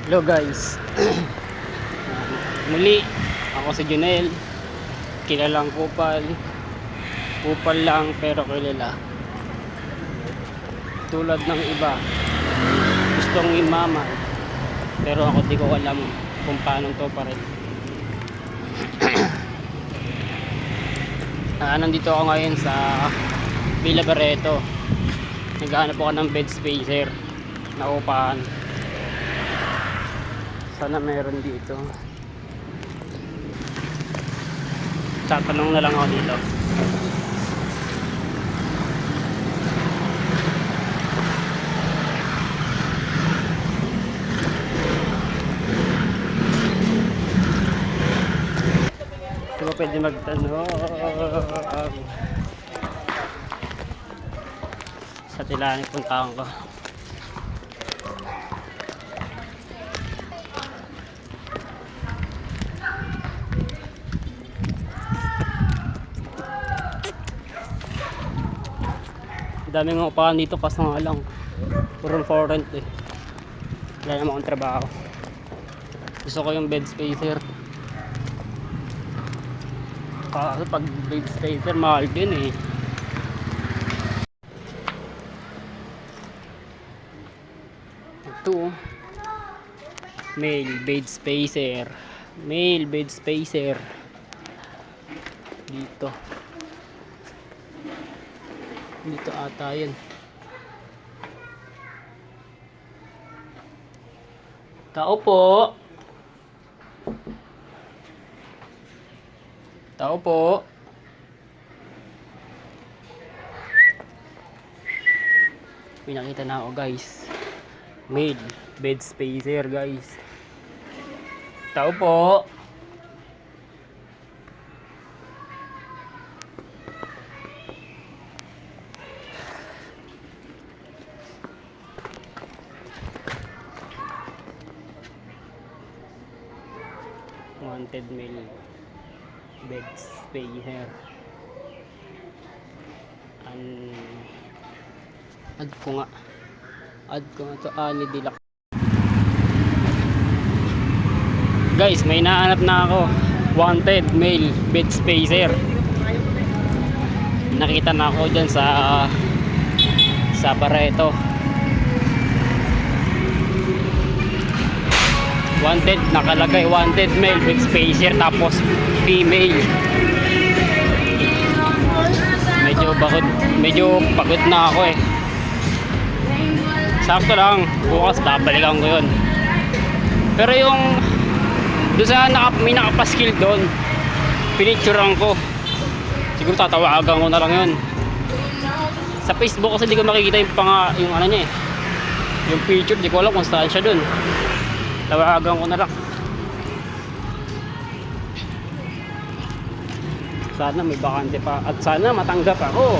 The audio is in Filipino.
Hello guys. Muli ako si Junel. Kilalang kupal. Kupal lang pero kilala. Tulad ng iba, gustong imaman, pero ako di ko alam kung paano to pa rin. Nandito ako ngayon sa Villa Barreto. Naghahanap ako ng bed spacer na upahan. Sana meron dito. Tatanong na lang ako dito. Di ba pwede magtanong? Sa Tilanik puntahan ko. Daming upahan dito kasi nga lang puro for rent eh. Wala naman akong trabaho. Gusto ko yung bed spacer. Kasi pag bed spacer mahal din eh. Ito male bed spacer. Male bed spacer. Dito ata yun. Tao po. Tao po. May nakita na ako guys. Made bed spacer guys. Tao po. Wanted male bed spacer. Add ko nga to. Ani Dilak. Guys, may nahanap na ako. Wanted male bed spacer. Nakita na ako dyan sa Barreto. Wanted, nakalagay wanted male bed spacer tapos female. Medyo pagod na ako eh. Sakto lang, bukas babalikan ko yun. Pero yung doon sa may nakapaskil doon, pinicturean ko. Siguro tatawagan ko na lang yun. Sa Facebook kasi di ko makikita yung ano niya eh, yung picture. Di ko alam kung saan siya doon. Tawagan ko na lang. Sana may bakante pa at sana matanggap ako.